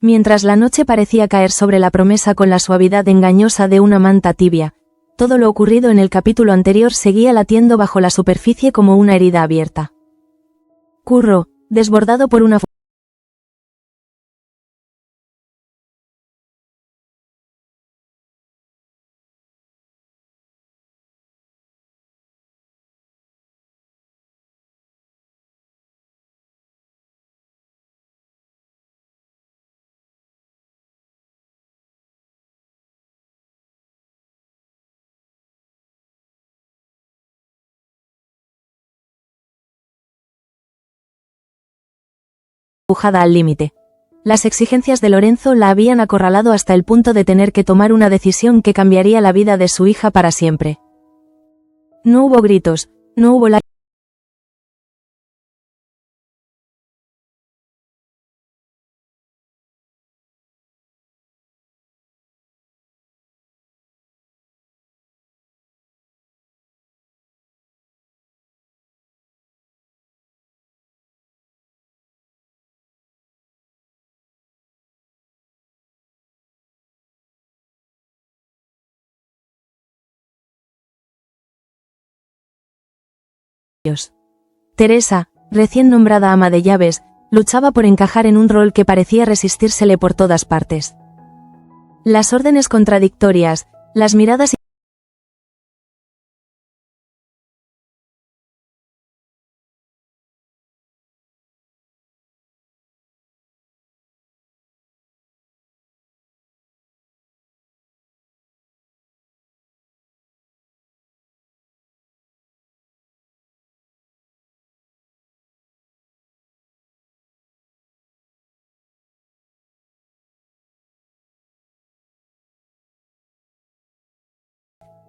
Mientras la noche parecía caer sobre la promesa con la suavidad engañosa de una manta tibia, todo lo ocurrido en el capítulo anterior seguía latiendo bajo la superficie como una herida abierta. Curro, desbordado por una empujada al límite. Las exigencias de Lorenzo la habían acorralado hasta el punto de tener que tomar una decisión que cambiaría la vida de su hija para siempre. No hubo gritos, no hubo lágrimas. Teresa, recién nombrada ama de llaves, luchaba por encajar en un rol que parecía resistírsele por todas partes. Las órdenes contradictorias, las miradas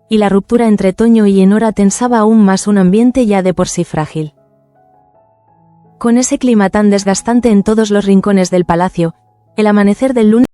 y la ruptura entre Toño y Enora tensaba aún más un ambiente ya de por sí frágil. Con ese clima tan desgastante en todos los rincones del palacio, el amanecer del lunes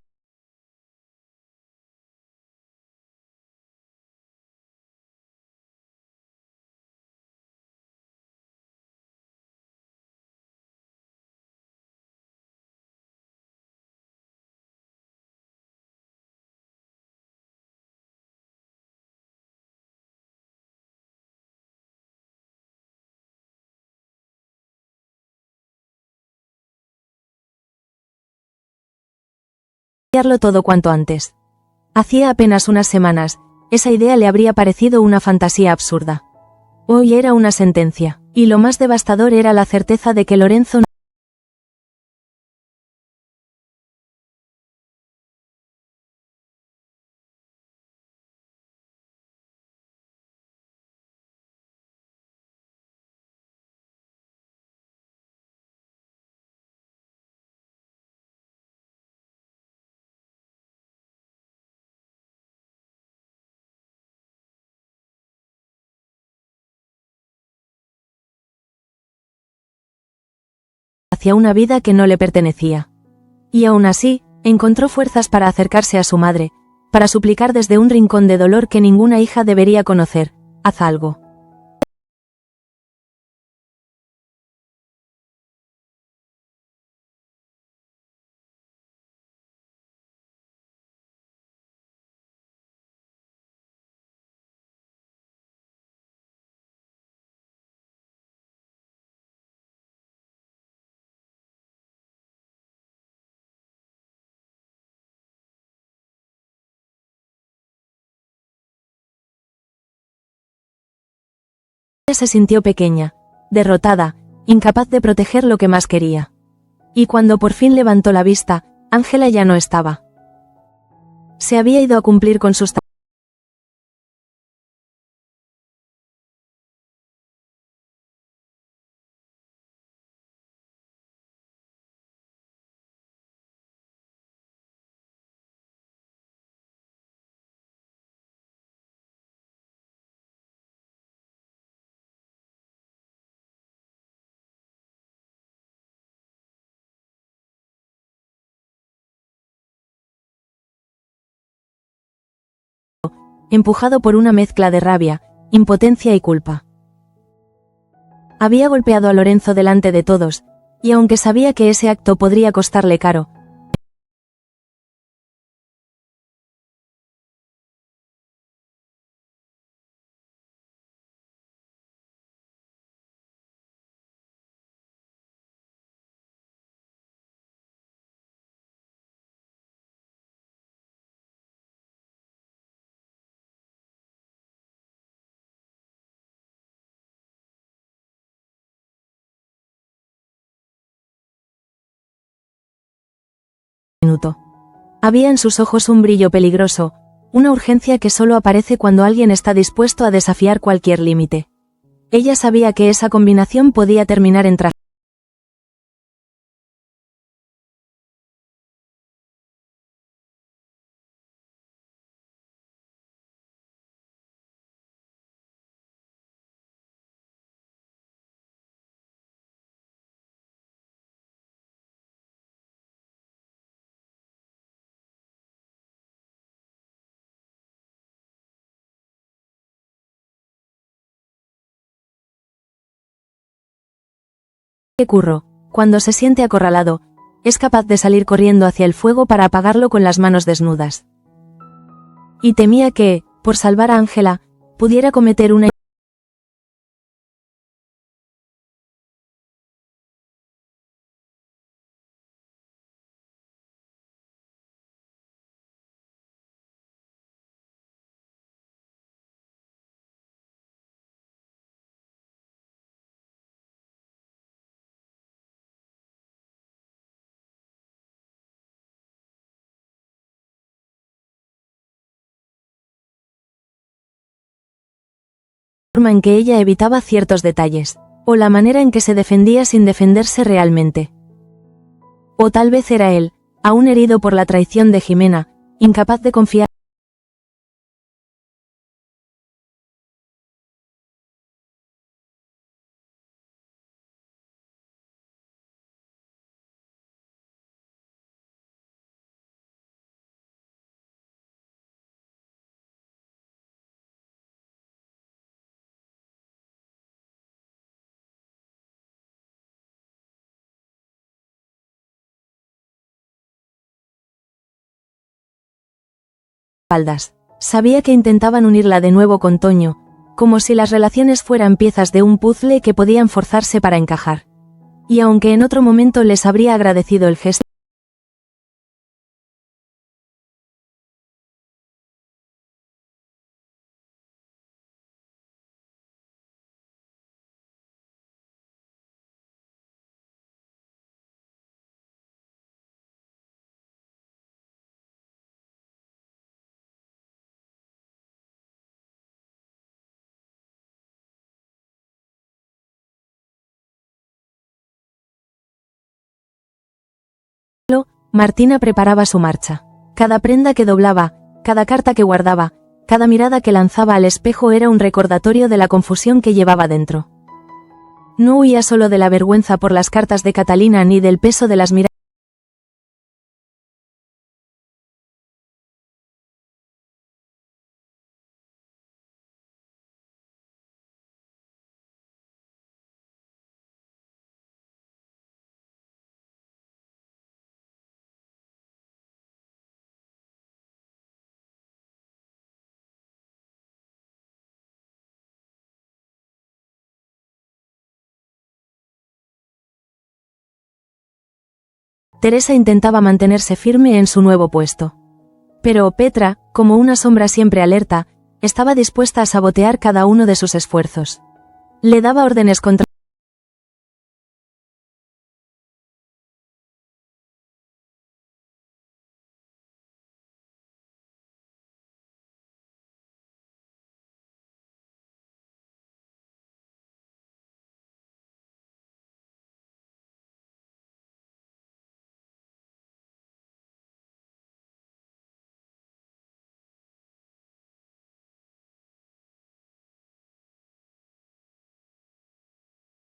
todo cuanto antes. Hacía apenas unas semanas, esa idea le habría parecido una fantasía absurda. Hoy era una sentencia, y lo más devastador era la certeza de que Lorenzo no hacia una vida que no le pertenecía. Y aún así, encontró fuerzas para acercarse a su madre, para suplicar desde un rincón de dolor que ninguna hija debería conocer: haz algo. Ella se sintió pequeña, derrotada, incapaz de proteger lo que más quería. Y cuando por fin levantó la vista, Ángela ya no estaba. Se había ido a cumplir con sus empujado por una mezcla de rabia, impotencia y culpa. Había golpeado a Lorenzo delante de todos, y aunque sabía que ese acto podría costarle caro, minuto. Había en sus ojos un brillo peligroso, una urgencia que solo aparece cuando alguien está dispuesto a desafiar cualquier límite. Ella sabía que esa combinación podía terminar en tragedia. Curro, cuando se siente acorralado, es capaz de salir corriendo hacia el fuego para apagarlo con las manos desnudas. Y temía que, por salvar a Angela, pudiera cometer una forma en que ella evitaba ciertos detalles, o la manera en que se defendía sin defenderse realmente. O tal vez era él, aún herido por la traición de Jimena, incapaz de confiar. Sabía que intentaban unirla de nuevo con Toño, como si las relaciones fueran piezas de un puzzle que podían forzarse para encajar. Y aunque en otro momento les habría agradecido el gesto, Martina preparaba su marcha. Cada prenda que doblaba, cada carta que guardaba, cada mirada que lanzaba al espejo era un recordatorio de la confusión que llevaba dentro. No huía solo de la vergüenza por las cartas de Catalina ni del peso de las miradas. Teresa intentaba mantenerse firme en su nuevo puesto. Pero Petra, como una sombra siempre alerta, estaba dispuesta a sabotear cada uno de sus esfuerzos. Le daba órdenes contra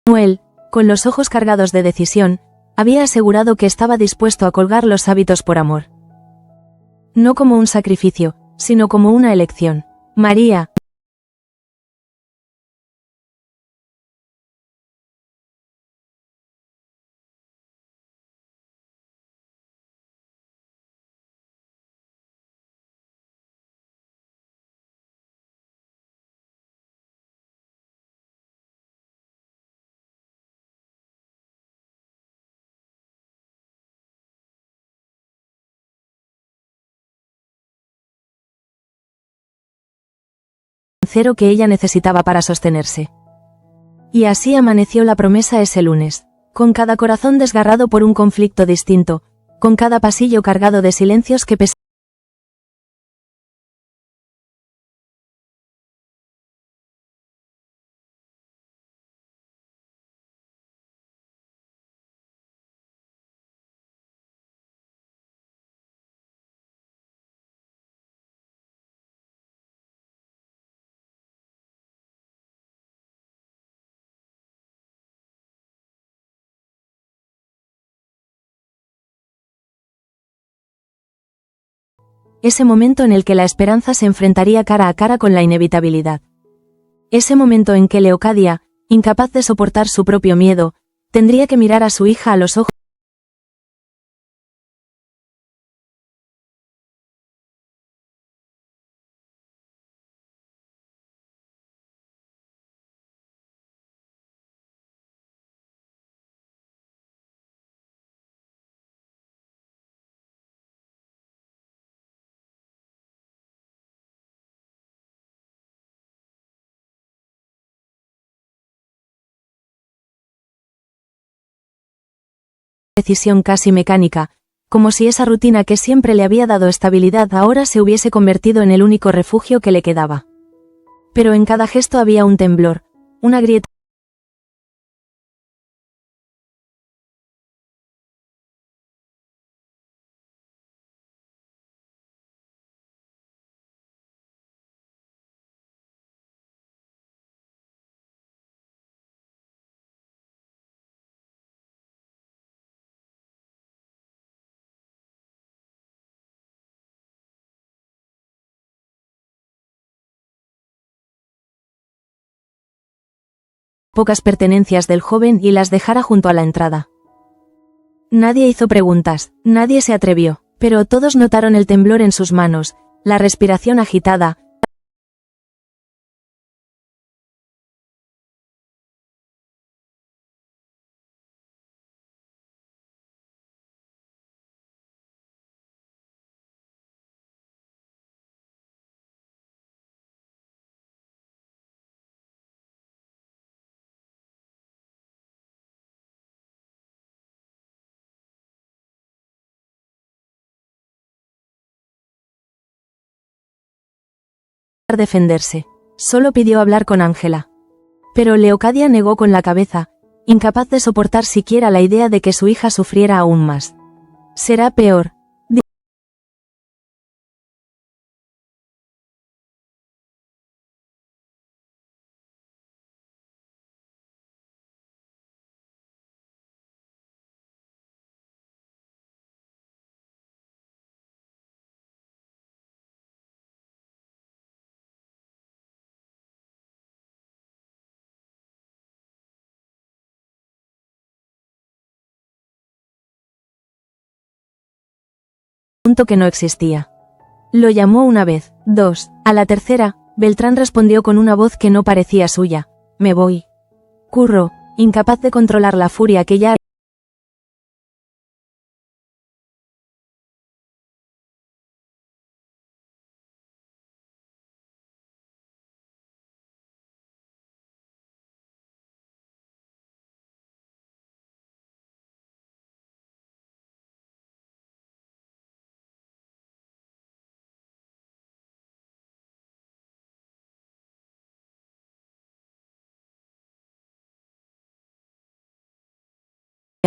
Manuel, con los ojos cargados de decisión, había asegurado que estaba dispuesto a colgar los hábitos por amor. No como un sacrificio, sino como una elección. María, sincero que ella necesitaba para sostenerse. Y así amaneció la promesa ese lunes, con cada corazón desgarrado por un conflicto distinto, con cada pasillo cargado de silencios que pesaban. Ese momento en el que la esperanza se enfrentaría cara a cara con la inevitabilidad. Ese momento en que Leocadia, incapaz de soportar su propio miedo, tendría que mirar a su hija a los ojos. Decisión casi mecánica, como si esa rutina que siempre le había dado estabilidad ahora se hubiese convertido en el único refugio que le quedaba. Pero en cada gesto había un temblor, una grieta. Pocas pertenencias del joven y las dejara junto a la entrada. Nadie hizo preguntas, nadie se atrevió, pero todos notaron el temblor en sus manos, la respiración agitada. Defenderse. Solo pidió hablar con Ángela. Pero Leocadia negó con la cabeza, incapaz de soportar siquiera la idea de que su hija sufriera aún más. Será peor. Punto que no existía. Lo llamó una vez, dos, a la tercera, Beltrán respondió con una voz que no parecía suya. Me voy. Curro, incapaz de controlar la furia que ya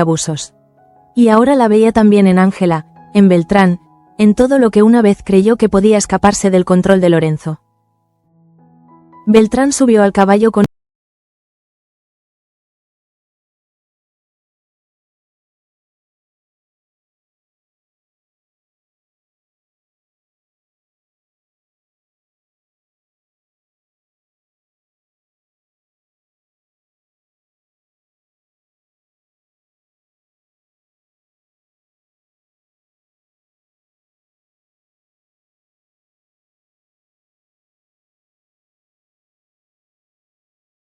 abusos. Y ahora la veía también en Ángela, en Beltrán, en todo lo que una vez creyó que podía escaparse del control de Lorenzo. Beltrán subió al caballo con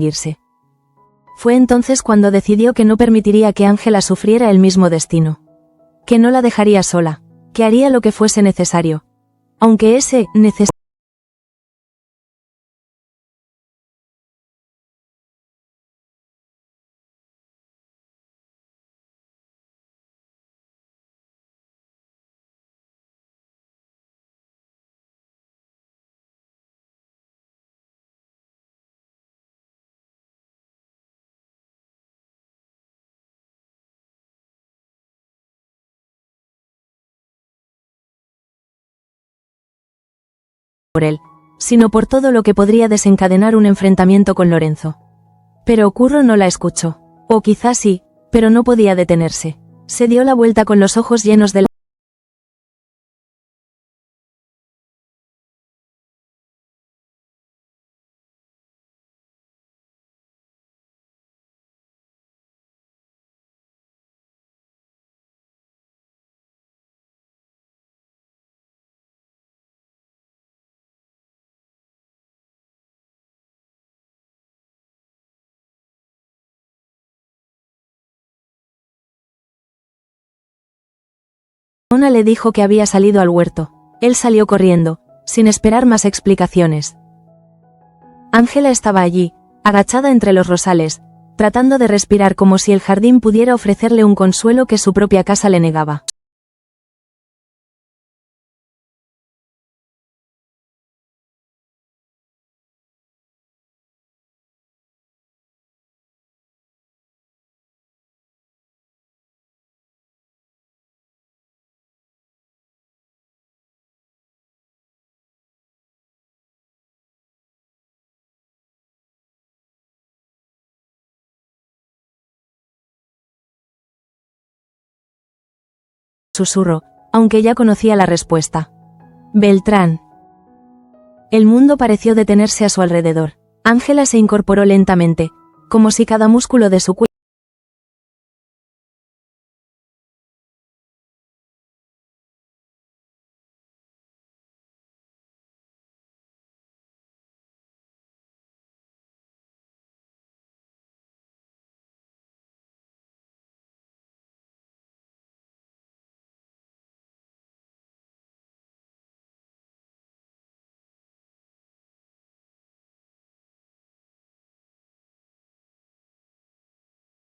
irse. Fue entonces cuando decidió que no permitiría que Ángela sufriera el mismo destino. Que no la dejaría sola, que haría lo que fuese necesario. Aunque ese necesario por él, sino por todo lo que podría desencadenar un enfrentamiento con Lorenzo. Pero Curro no la escuchó. O quizás sí, pero no podía detenerse. Se dio la vuelta con los ojos llenos de Ona le dijo que había salido al huerto. Él salió corriendo, sin esperar más explicaciones. Ángela estaba allí, agachada entre los rosales, tratando de respirar como si el jardín pudiera ofrecerle un consuelo que su propia casa le negaba. Susurró, aunque ya conocía la respuesta. Beltrán. El mundo pareció detenerse a su alrededor. Ángela se incorporó lentamente, como si cada músculo de su cuerpo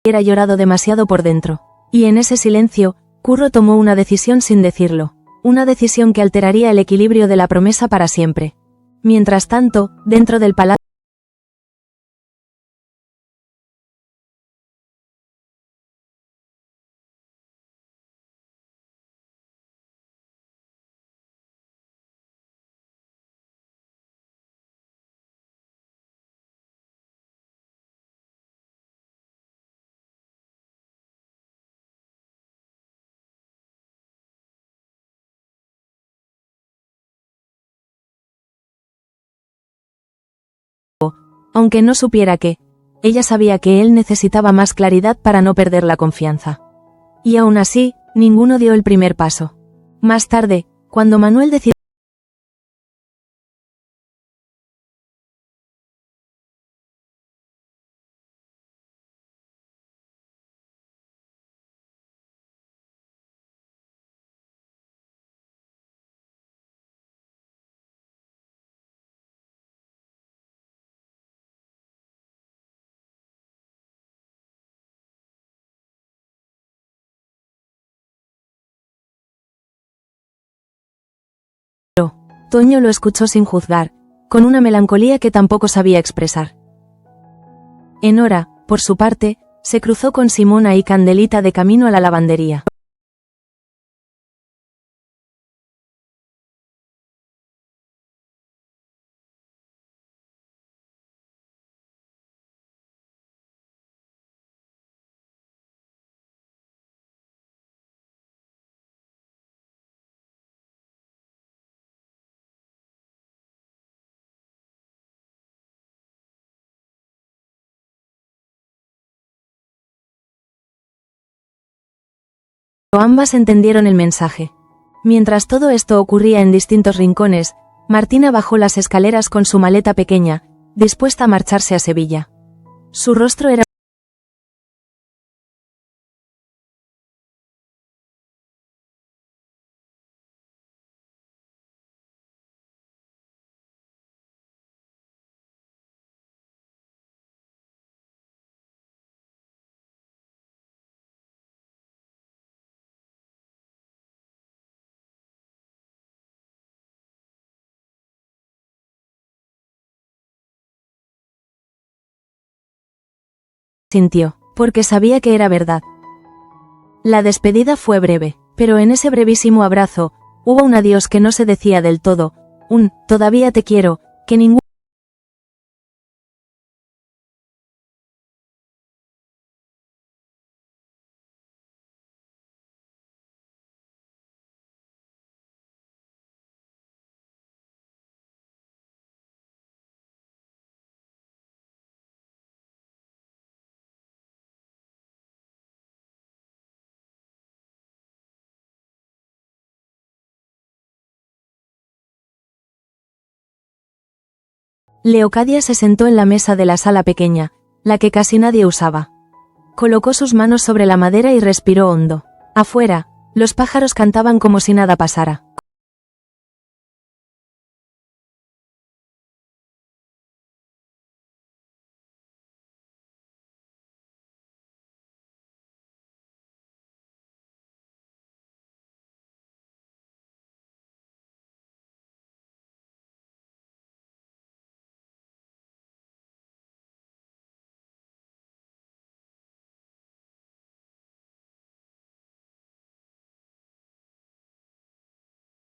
hubiera llorado demasiado por dentro. Y en ese silencio, Curro tomó una decisión sin decirlo. Una decisión que alteraría el equilibrio de la promesa para siempre. Mientras tanto, dentro del palacio, aunque no supiera qué, ella sabía que él necesitaba más claridad para no perder la confianza. Y aún así, ninguno dio el primer paso. Más tarde, cuando Manuel decidió Toño lo escuchó sin juzgar, con una melancolía que tampoco sabía expresar. Enora, por su parte, se cruzó con Simona y Candelita de camino a la lavandería. Ambas entendieron el mensaje. Mientras todo esto ocurría en distintos rincones, Martina bajó las escaleras con su maleta pequeña, dispuesta a marcharse a Sevilla. Su rostro era sintió, porque sabía que era verdad. La despedida fue breve, pero en ese brevísimo abrazo, hubo un adiós que no se decía del todo, Todavía te quiero, que ningún... Leocadia se sentó en la mesa de la sala pequeña, la que casi nadie usaba. Colocó sus manos sobre la madera y respiró hondo. Afuera, los pájaros cantaban como si nada pasara.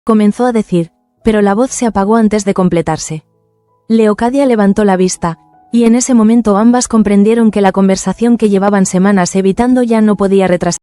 Comenzó a decir, pero la voz se apagó antes de completarse. Leocadia levantó la vista, y en ese momento ambas comprendieron que la conversación que llevaban semanas evitando ya no podía retrasarse.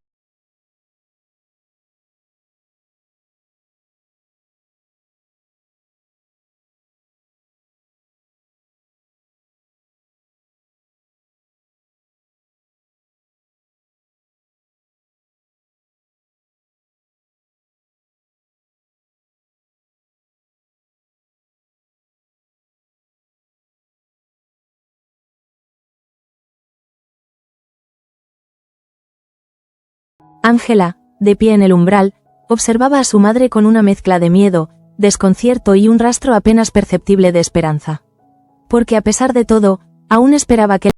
Ángela, de pie en el umbral, observaba a su madre con una mezcla de miedo, desconcierto y un rastro apenas perceptible de esperanza. Porque a pesar de todo, aún esperaba que...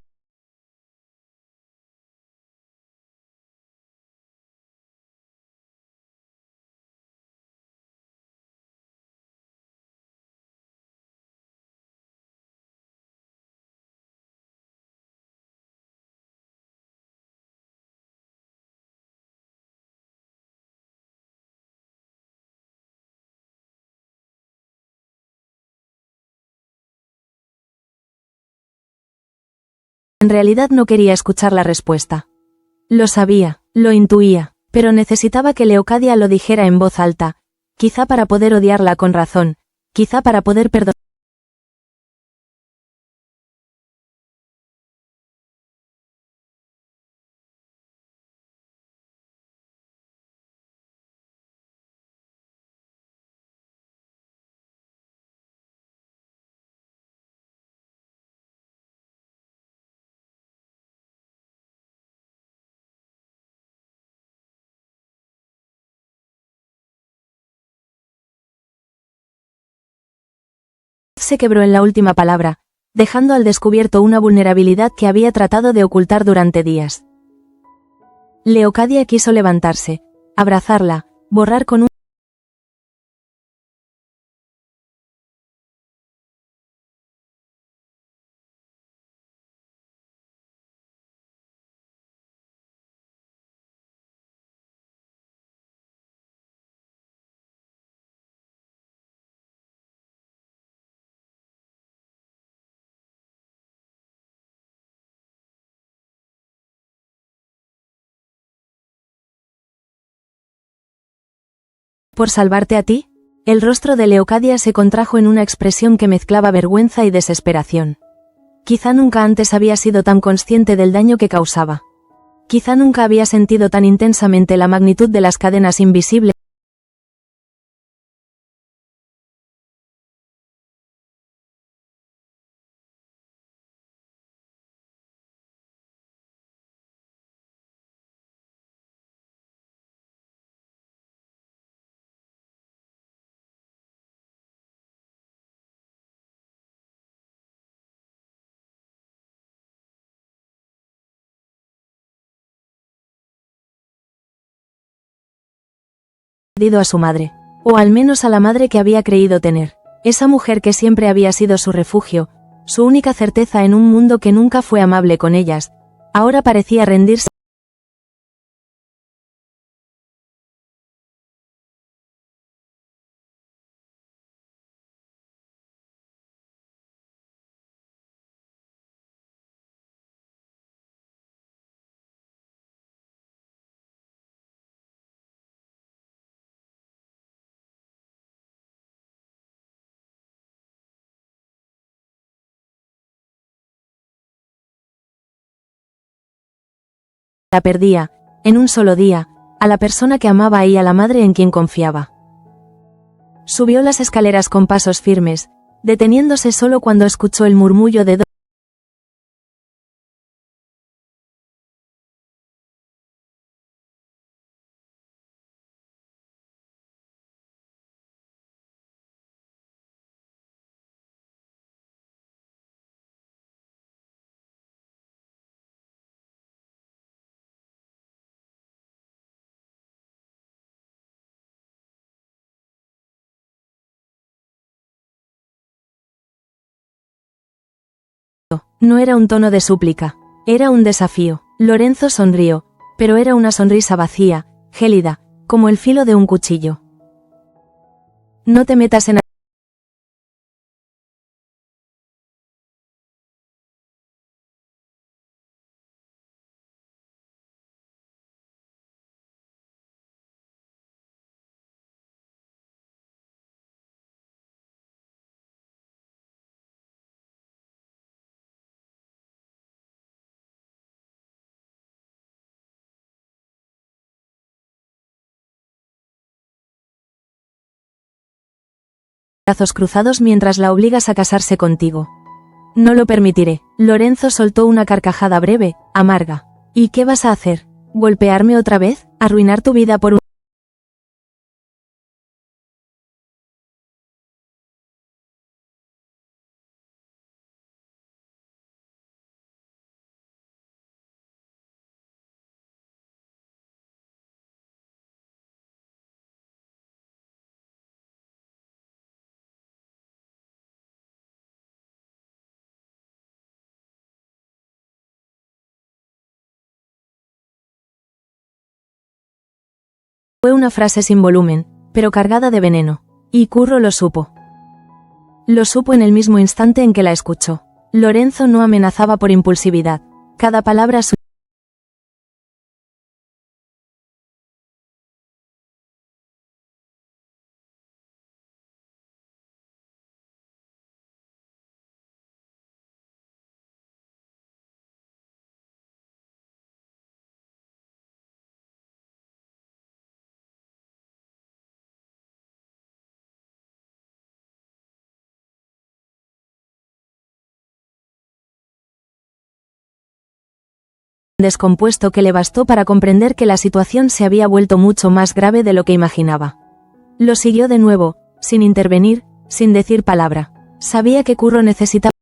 En realidad no quería escuchar la respuesta. Lo sabía, lo intuía, pero necesitaba que Leocadia lo dijera en voz alta, quizá para poder odiarla con razón, quizá para poder perdonar. Se quebró en la última palabra, dejando al descubierto una vulnerabilidad que había tratado de ocultar durante días. Leocadia quiso levantarse, abrazarla, borrar con un... ¿Por salvarte a ti? El rostro de Leocadia se contrajo en una expresión que mezclaba vergüenza y desesperación. Quizá nunca antes había sido tan consciente del daño que causaba. Quizá nunca había sentido tan intensamente la magnitud de las cadenas invisibles. Perdido a su madre, o al menos a la madre que había creído tener, esa mujer que siempre había sido su refugio, su única certeza en un mundo que nunca fue amable con ellas, ahora parecía rendirse. La perdía, en un solo día, a la persona que amaba y a la madre en quien confiaba. Subió las escaleras con pasos firmes, deteniéndose solo cuando escuchó el murmullo de No era un tono de súplica, era un desafío. Lorenzo sonrió, pero era una sonrisa vacía, gélida, como el filo de un cuchillo. No te metas en brazos cruzados mientras la obligas a casarse contigo. No lo permitiré. Lorenzo soltó una carcajada breve, amarga. ¿Y qué vas a hacer? ¿Golpearme otra vez? ¿Arruinar tu vida por un... Fue una frase sin volumen, pero cargada de veneno. Y Curro lo supo. Lo supo en el mismo instante en que la escuchó. Lorenzo no amenazaba por impulsividad. Cada palabra su... descompuesto que le bastó para comprender que la situación se había vuelto mucho más grave de lo que imaginaba. Lo siguió de nuevo, sin intervenir, sin decir palabra. Sabía que Curro necesitaba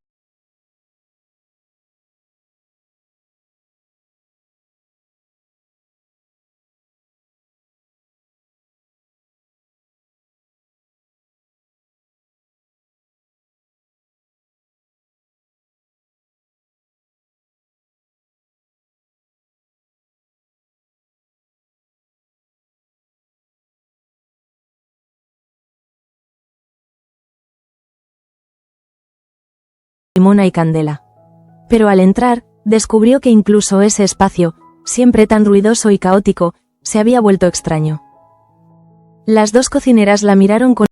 limona y candela. Pero al entrar, descubrió que incluso ese espacio, siempre tan ruidoso y caótico, se había vuelto extraño. Las dos cocineras la miraron con...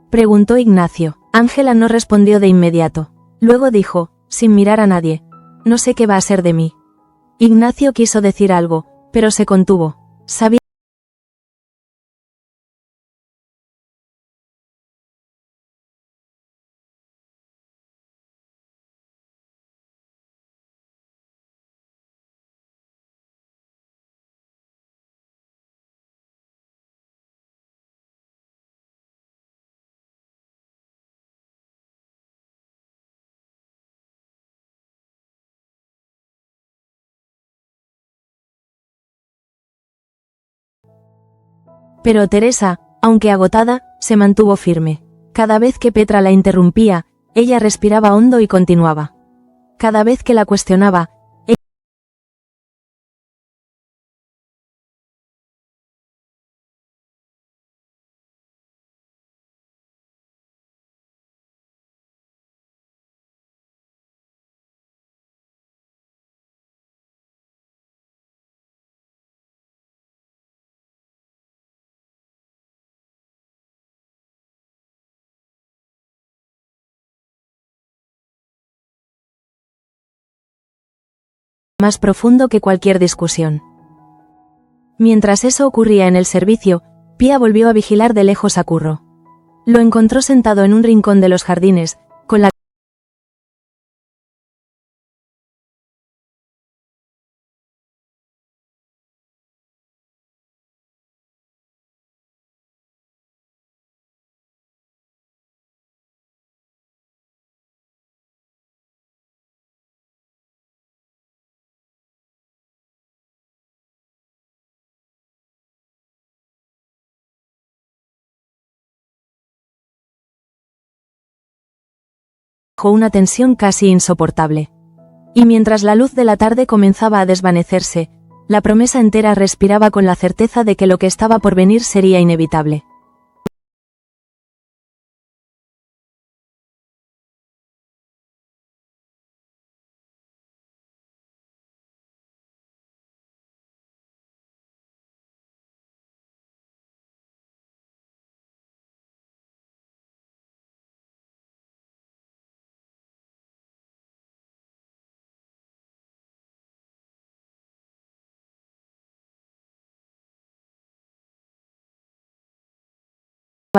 Preguntó Ignacio. Ángela no respondió de inmediato. Luego dijo, sin mirar a nadie, no sé qué va a ser de mí. Ignacio quiso decir algo, pero se contuvo. Sabía Pero Teresa, aunque agotada, se mantuvo firme. Cada vez que Petra la interrumpía, ella respiraba hondo y continuaba. Cada vez que la cuestionaba, más profundo que cualquier discusión. Mientras eso ocurría en el servicio, Pia volvió a vigilar de lejos a Curro. Lo encontró sentado en un rincón de los jardines, con la bajo una tensión casi insoportable. Y mientras la luz de la tarde comenzaba a desvanecerse, la promesa entera respiraba con la certeza de que lo que estaba por venir sería inevitable.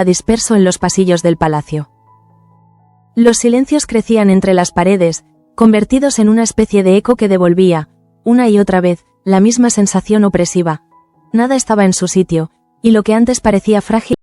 Disperso en los pasillos del palacio. Los silencios crecían entre las paredes, convertidos en una especie de eco que devolvía, una y otra vez, la misma sensación opresiva. Nada estaba en su sitio, y lo que antes parecía frágil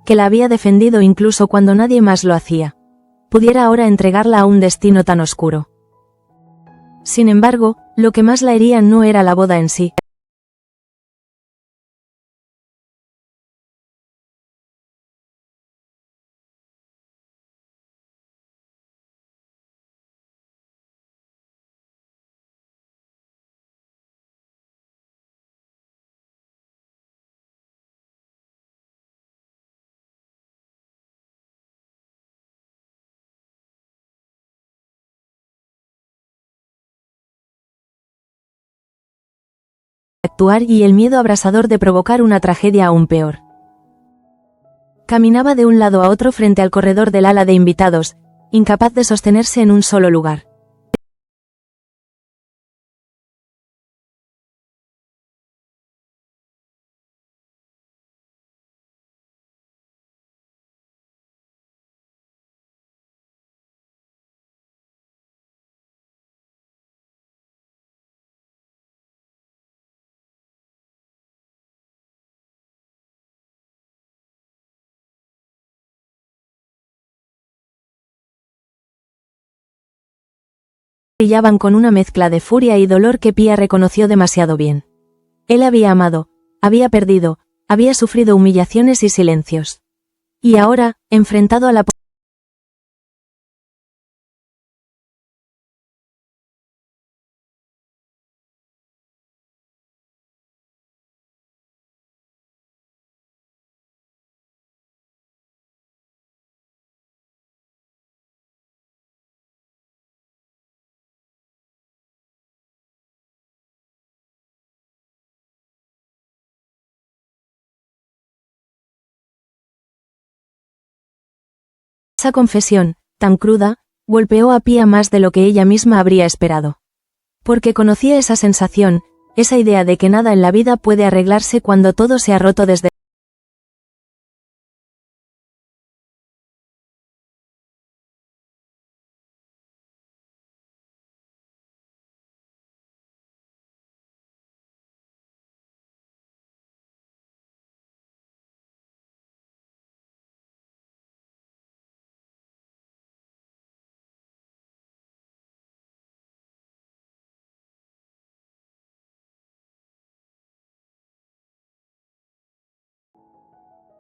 que la había defendido incluso cuando nadie más lo hacía. Pudiera ahora entregarla a un destino tan oscuro. Sin embargo, lo que más la hería no era la boda en sí. Actuar y el miedo abrasador de provocar una tragedia aún peor. Caminaba de un lado a otro frente al corredor del ala de invitados, incapaz de sostenerse en un solo lugar. Brillaban con una mezcla de furia y dolor que Pia reconoció demasiado bien. Él había amado, había perdido, había sufrido humillaciones y silencios. Y ahora, enfrentado a la esa confesión, tan cruda, golpeó a Pia más de lo que ella misma habría esperado. Porque conocía esa sensación, esa idea de que nada en la vida puede arreglarse cuando todo se ha roto desde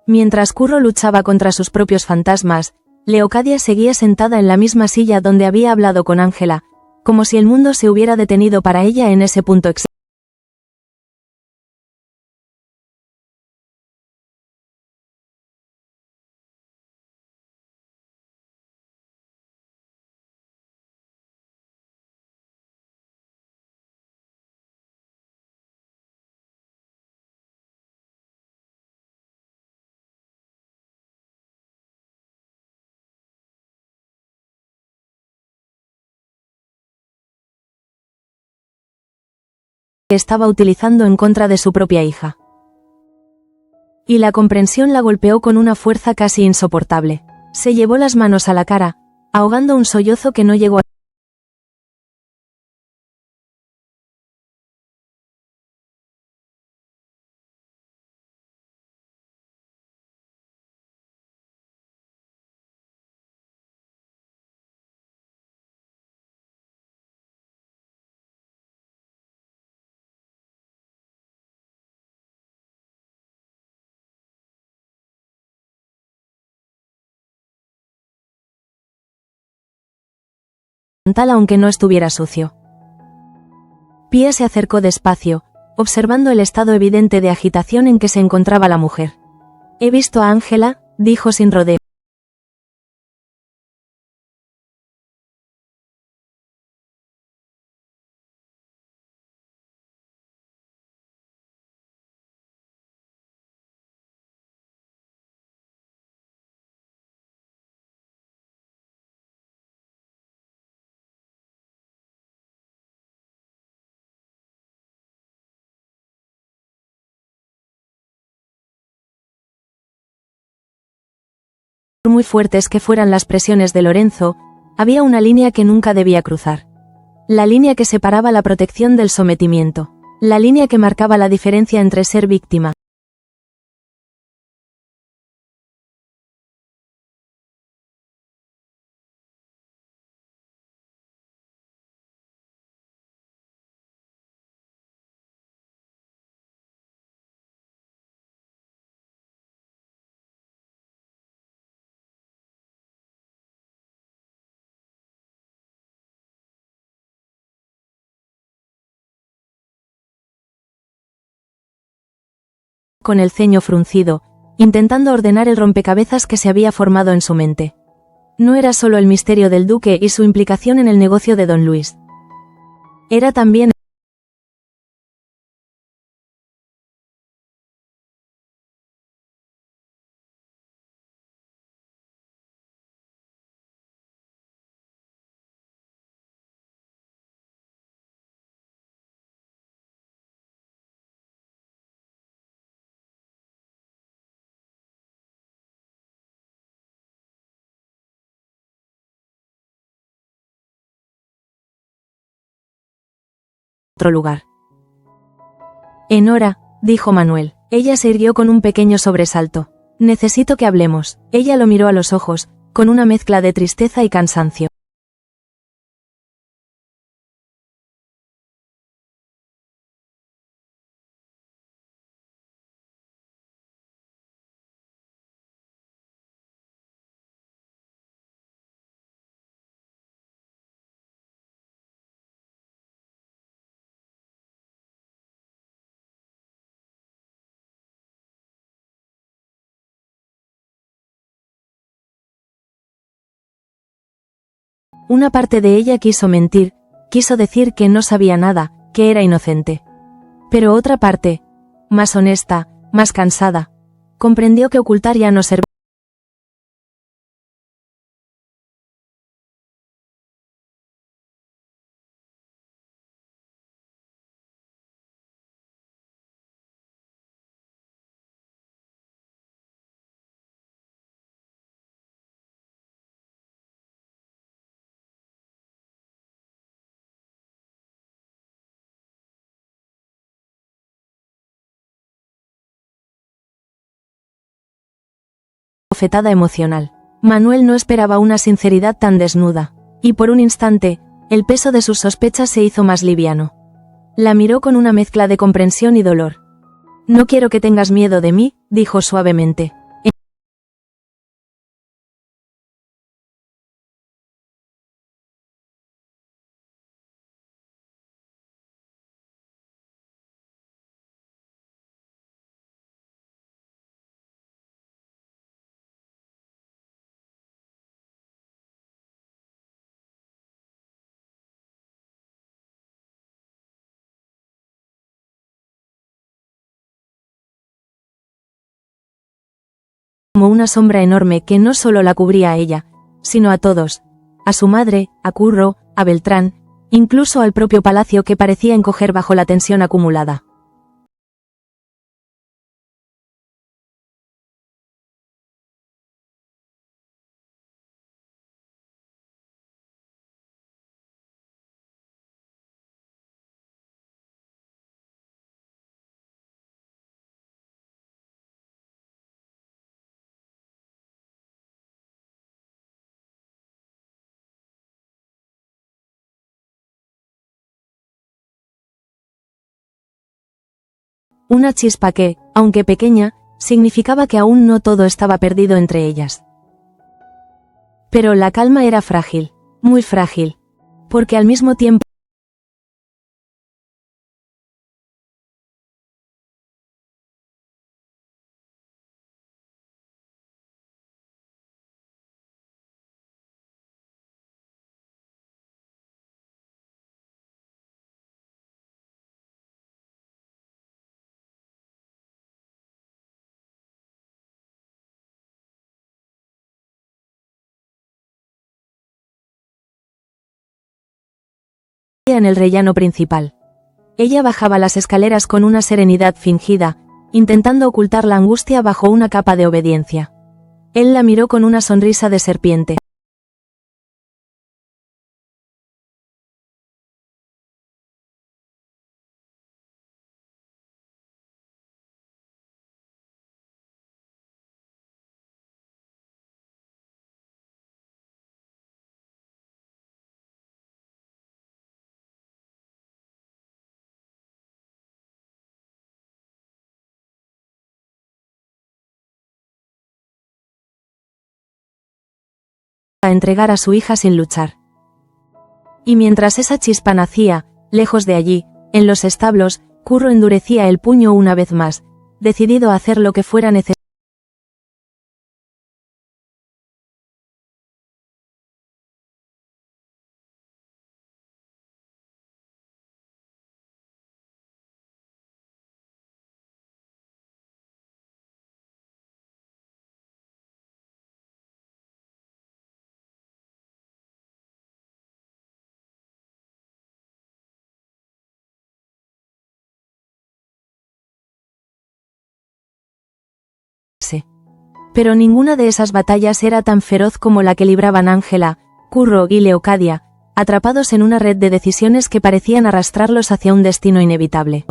Mientras Curro luchaba contra sus propios fantasmas, Leocadia seguía sentada en la misma silla donde había hablado con Ángela, como si el mundo se hubiera detenido para ella en ese punto exacto. Que estaba utilizando en contra de su propia hija. Y la comprensión la golpeó con una fuerza casi insoportable. Se llevó las manos a la cara, ahogando un sollozo que no llegó a... aunque no estuviera sucio. Pia se acercó despacio, observando el estado evidente de agitación en que se encontraba la mujer. He visto a Ángela, dijo sin rodeo. Por muy fuertes que fueran las presiones de Lorenzo, había una línea que nunca debía cruzar. La línea que separaba la protección del sometimiento. La línea que marcaba la diferencia entre ser víctima. Con el ceño fruncido, intentando ordenar el rompecabezas que se había formado en su mente. No era solo el misterio del duque y su implicación en el negocio de don Luis. Era también otro lugar. Enhora, dijo Manuel. Ella se irguió con un pequeño sobresalto. Necesito que hablemos. Ella lo miró a los ojos, con una mezcla de tristeza y cansancio. Una parte de ella quiso mentir, quiso decir que no sabía nada, que era inocente. Pero otra parte, más honesta, más cansada, comprendió que ocultar ya no servía. Bofetada emocional. Manuel no esperaba una sinceridad tan desnuda, y por un instante, el peso de sus sospechas se hizo más liviano. La miró con una mezcla de comprensión y dolor. No quiero que tengas miedo de mí, dijo suavemente. como una sombra enorme que no solo la cubría a ella, sino a todos, a su madre, a Curro, a Beltrán, incluso al propio palacio que parecía encoger bajo la tensión acumulada. Una chispa que, aunque pequeña, significaba que aún no todo estaba perdido entre ellas. Pero la calma era frágil, muy frágil, porque al mismo tiempo en el rellano principal. Ella bajaba las escaleras con una serenidad fingida, intentando ocultar la angustia bajo una capa de obediencia. Él la miró con una sonrisa de serpiente. A entregar a su hija sin luchar. Y mientras esa chispa nacía, lejos de allí, en los establos, Curro endurecía el puño una vez más, decidido a hacer lo que fuera necesario. Pero ninguna de esas batallas era tan feroz como la que libraban Ángela, Curro y Leocadia, atrapados en una red de decisiones que parecían arrastrarlos hacia un destino inevitable.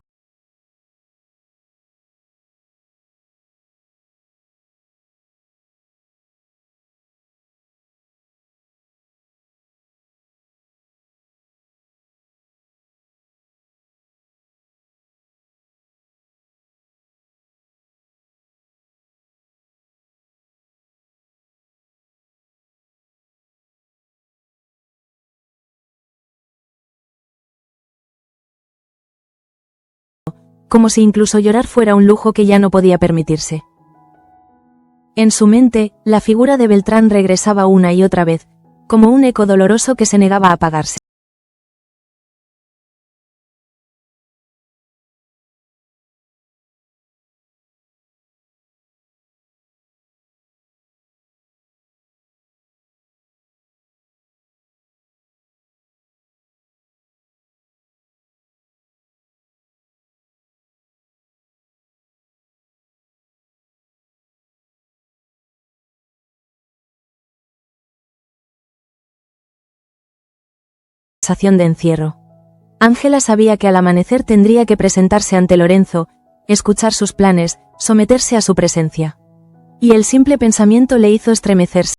Como si incluso llorar fuera un lujo que ya no podía permitirse. En su mente, la figura de Beltrán regresaba una y otra vez, como un eco doloroso que se negaba a apagarse. Sensación de encierro. Ángela sabía que al amanecer tendría que presentarse ante Lorenzo, escuchar sus planes, someterse a su presencia. Y el simple pensamiento le hizo estremecerse.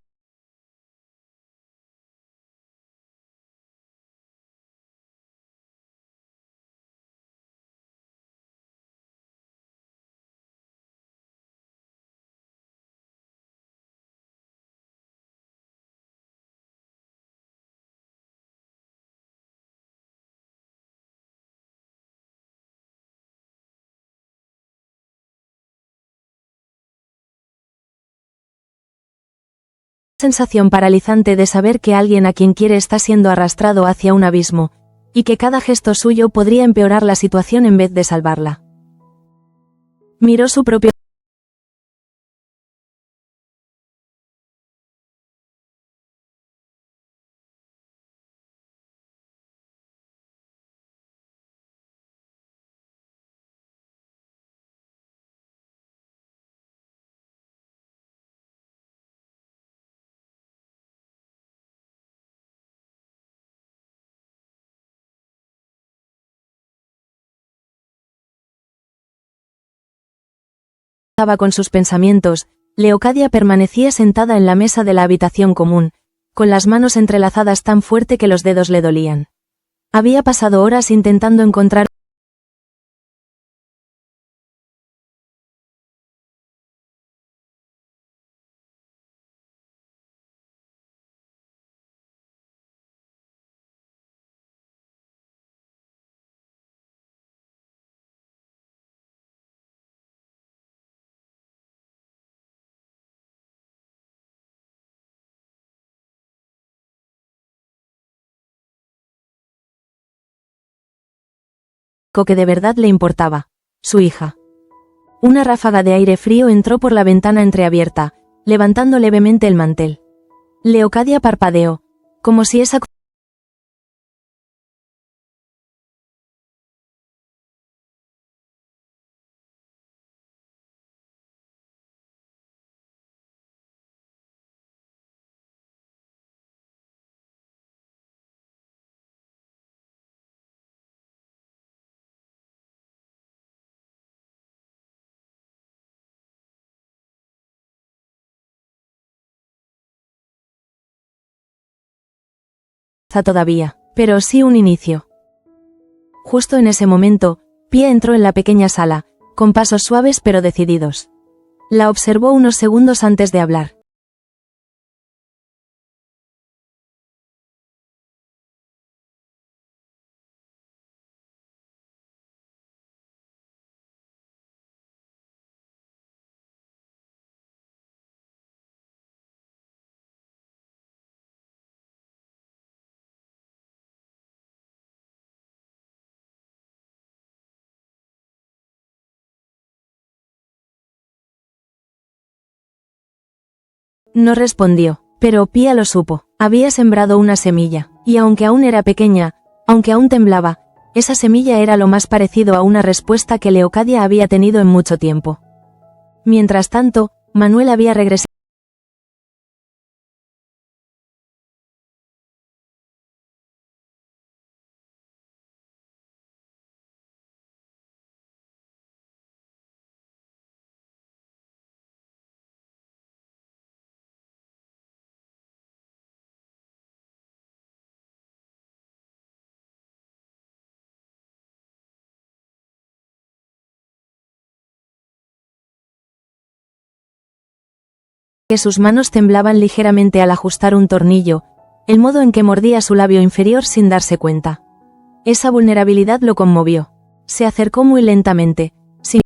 Sensación paralizante de saber que alguien a quien quiere está siendo arrastrado hacia un abismo, y que cada gesto suyo podría empeorar la situación en vez de salvarla. Miró su propio Estaba con sus pensamientos, Leocadia permanecía sentada en la mesa de la habitación común, con las manos entrelazadas tan fuerte que los dedos le dolían. Había pasado horas intentando encontrar que de verdad le importaba. Su hija. Una ráfaga de aire frío entró por la ventana entreabierta, levantando levemente el mantel. Leocadia parpadeó, como si esa cosa todavía, pero sí un inicio. Justo en ese momento, Pia entró en la pequeña sala, con pasos suaves pero decididos. La observó unos segundos antes de hablar. No respondió, pero Pia lo supo. Había sembrado una semilla, y aunque aún era pequeña, aunque aún temblaba, esa semilla era lo más parecido a una respuesta que Leocadia había tenido en mucho tiempo. Mientras tanto, Manuel había regresado. Que sus manos temblaban ligeramente al ajustar un tornillo, el modo en que mordía su labio inferior sin darse cuenta. Esa vulnerabilidad lo conmovió. Se acercó muy lentamente, sin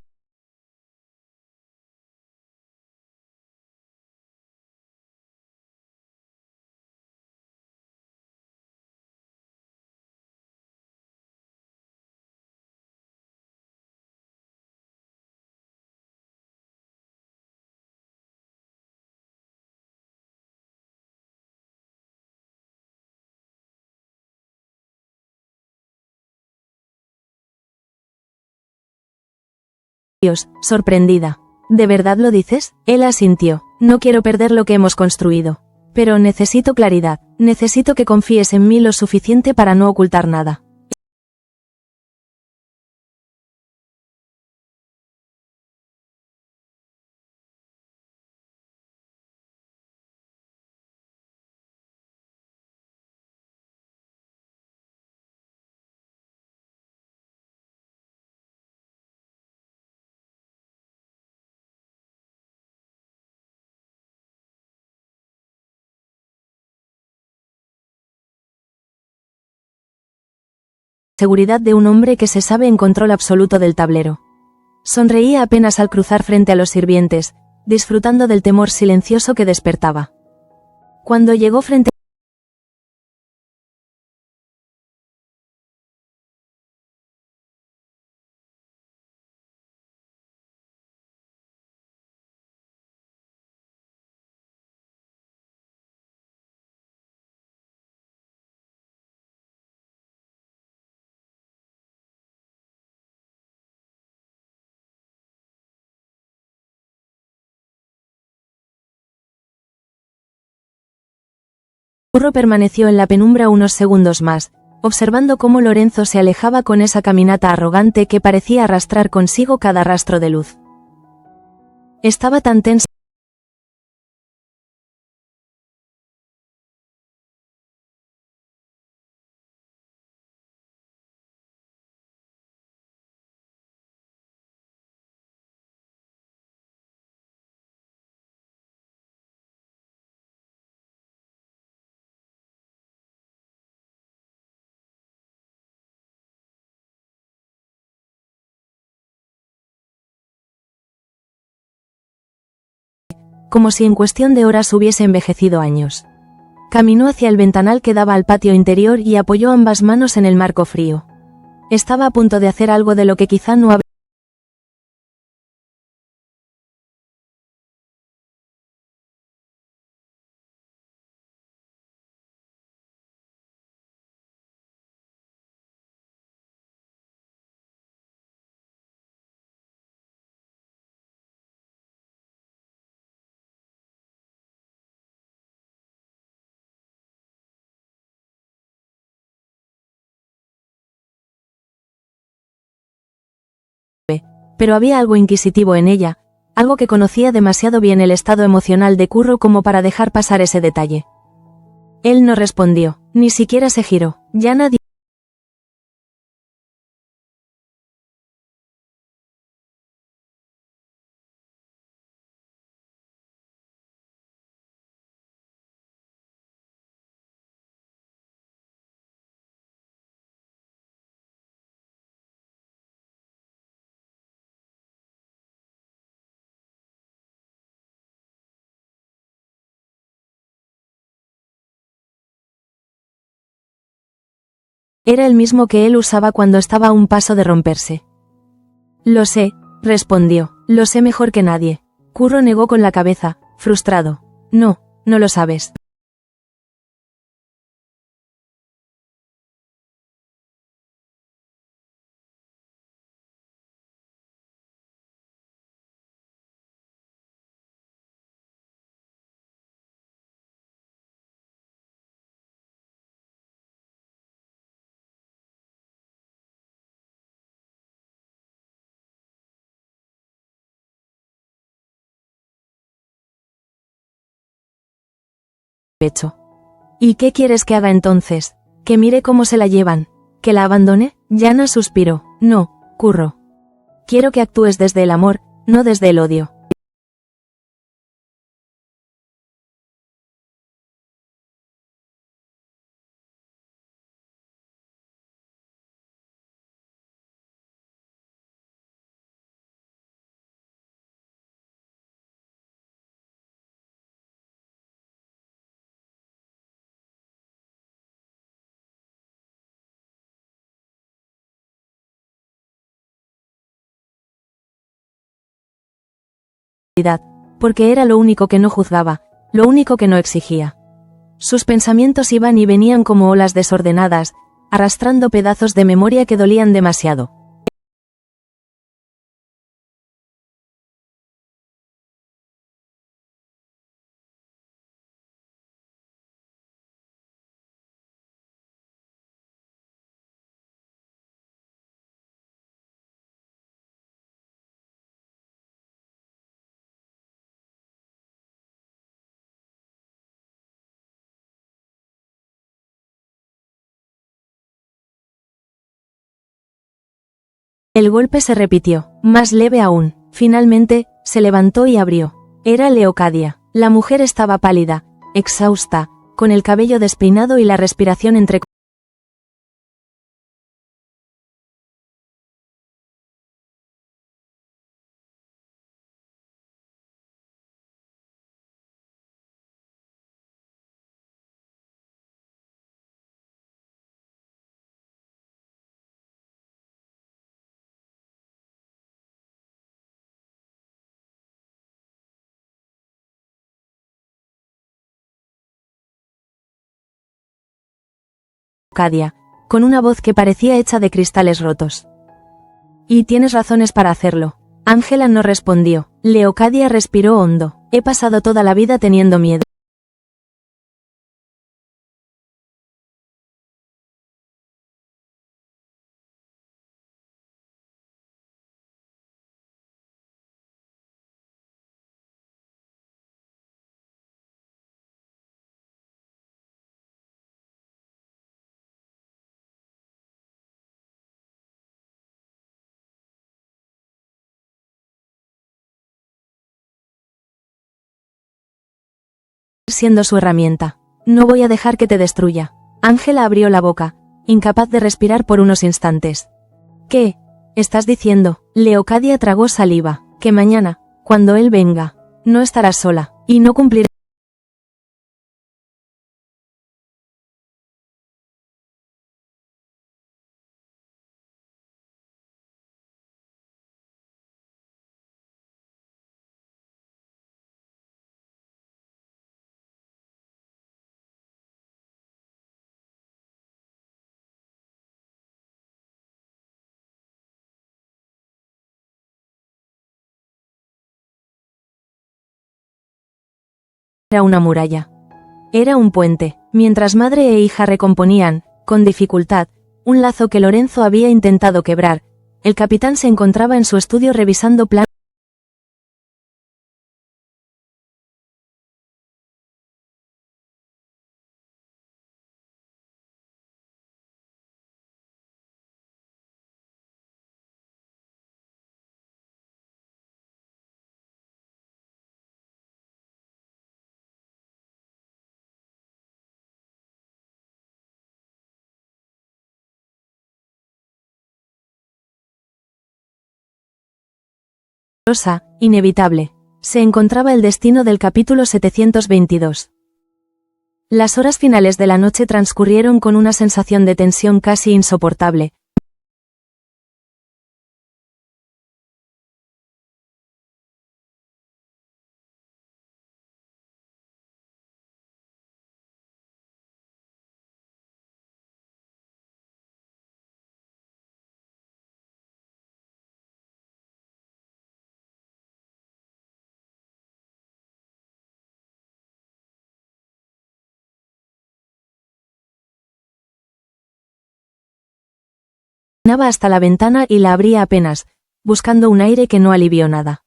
Dios, sorprendida. ¿De verdad lo dices? Él asintió. No quiero perder lo que hemos construido. Pero necesito claridad, necesito que confíes en mí lo suficiente para no ocultar nada. Seguridad de un hombre que se sabe en control absoluto del tablero. Sonreía apenas al cruzar frente a los sirvientes, disfrutando del temor silencioso que despertaba. Cuando llegó frente Curro permaneció en la penumbra unos segundos más, observando cómo Lorenzo se alejaba con esa caminata arrogante que parecía arrastrar consigo cada rastro de luz. Estaba tan tensa como si en cuestión de horas hubiese envejecido años. Caminó hacia el ventanal que daba al patio interior y apoyó ambas manos en el marco frío. Estaba a punto de hacer algo de lo que quizá no habría. Pero había algo inquisitivo en ella, algo que conocía demasiado bien el estado emocional de Curro como para dejar pasar ese detalle. Él no respondió, ni siquiera se giró, ya nadie. Era el mismo que él usaba cuando estaba a un paso de romperse. Lo sé, respondió, lo sé mejor que nadie. Curro negó con la cabeza, frustrado. No, no lo sabes. Pecho. ¿Y qué quieres que haga entonces? ¿Que mire cómo se la llevan? ¿Que la abandone? Yana suspiró. No, Curro. Quiero que actúes desde el amor, no desde el odio. Porque era lo único que no juzgaba, lo único que no exigía. Sus pensamientos iban y venían como olas desordenadas, arrastrando pedazos de memoria que dolían demasiado. El golpe se repitió, más leve aún. Finalmente, se levantó y abrió. Era Leocadia. La mujer estaba pálida, exhausta, con el cabello despeinado y la respiración entre Leocadia, con una voz que parecía hecha de cristales rotos. Y tienes razones para hacerlo. Ángela no respondió. Leocadia respiró hondo. He pasado toda la vida teniendo miedo. siendo su herramienta. No voy a dejar que te destruya. Ángela abrió la boca, incapaz de respirar por unos instantes. ¿Qué estás diciendo? Leocadia tragó saliva. Que mañana, cuando él venga, no estarás sola, y no cumplirás era una muralla. Era un puente, mientras madre e hija recomponían, con dificultad, un lazo que Lorenzo había intentado quebrar. El capitán se encontraba en su estudio revisando planos. Inevitable. Se encontraba el destino del capítulo 722. Las horas finales de la noche transcurrieron con una sensación de tensión casi insoportable. Caminaba hasta la ventana y la abría apenas, buscando un aire que no alivió nada.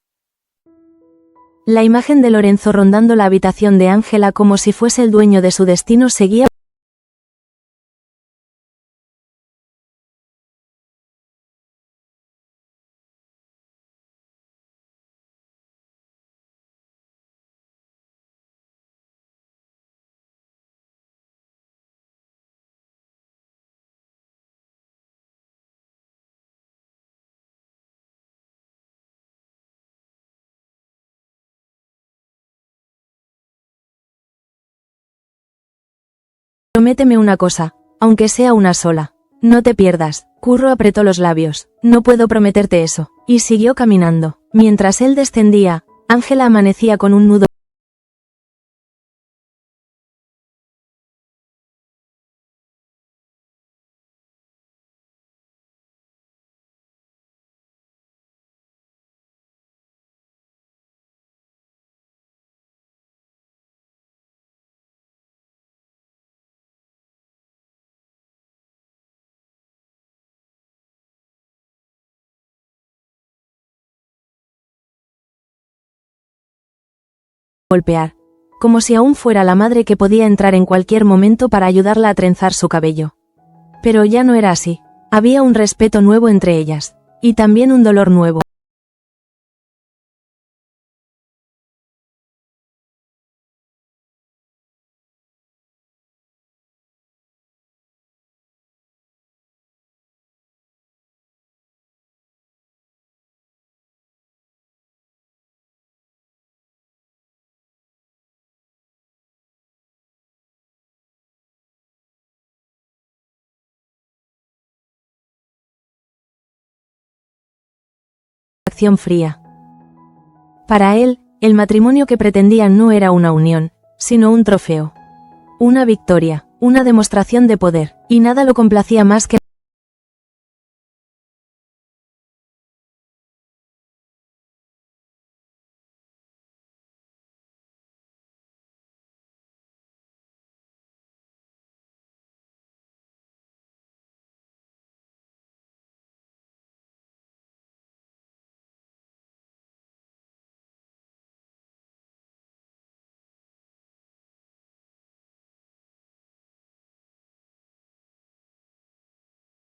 La imagen de Lorenzo rondando la habitación de Ángela como si fuese el dueño de su destino seguía. Prométeme una cosa, aunque sea una sola. No te pierdas. Curro apretó los labios. No puedo prometerte eso. Y siguió caminando. Mientras él descendía, Ángela amanecía con un nudo. Golpear. Como si aún fuera la madre que podía entrar en cualquier momento para ayudarla a trenzar su cabello. Pero ya no era así. Había un respeto nuevo entre ellas. Y también un dolor nuevo. Acción fría. Para él, el matrimonio que pretendían no era una unión, sino un trofeo. Una victoria, una demostración de poder, y nada lo complacía más que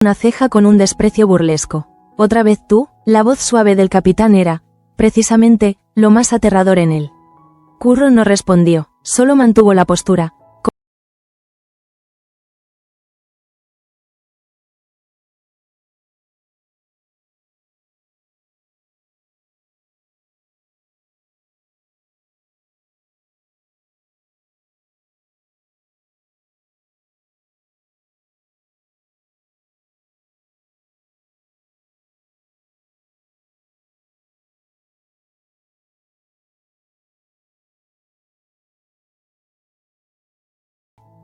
una ceja con un desprecio burlesco. ¿Otra vez tú? La voz suave del capitán era, precisamente, lo más aterrador en él. Curro no respondió, Solo mantuvo la postura.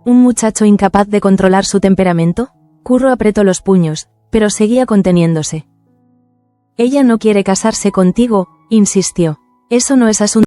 ¿Un muchacho incapaz de controlar su temperamento? Curro apretó los puños, pero seguía conteniéndose. Ella no quiere casarse contigo, insistió. Eso no es asunto.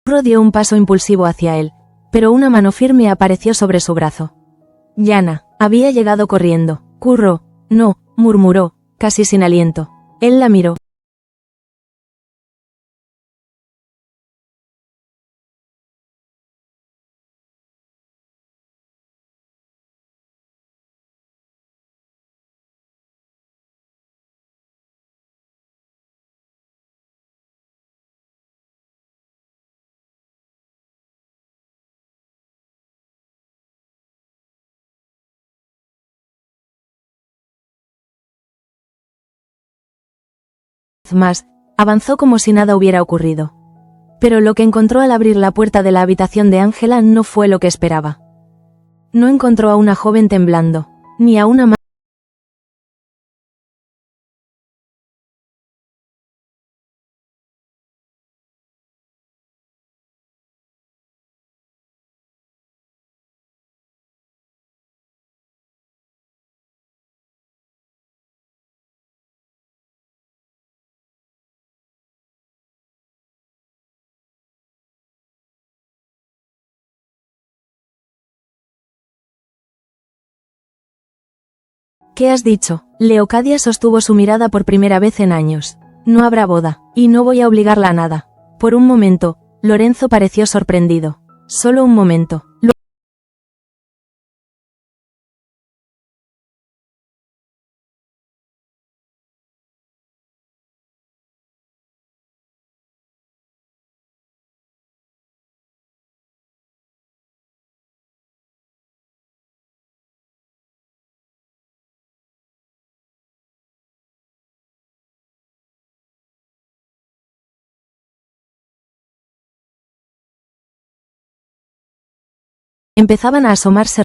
Curro dio un paso impulsivo hacia él, pero una mano firme apareció sobre su brazo. Yana había llegado corriendo. Curro, no, murmuró, casi sin aliento. Él la miró. Más, avanzó como si nada hubiera ocurrido. Pero lo que encontró al abrir la puerta de la habitación de Ángela no fue lo que esperaba. No encontró a una joven temblando, ni a una ¿Qué has dicho? Leocadia sostuvo su mirada por primera vez en años. No habrá boda, y no voy a obligarla a nada. Por un momento, Lorenzo pareció sorprendido. Solo un momento. Empezaban a asomarse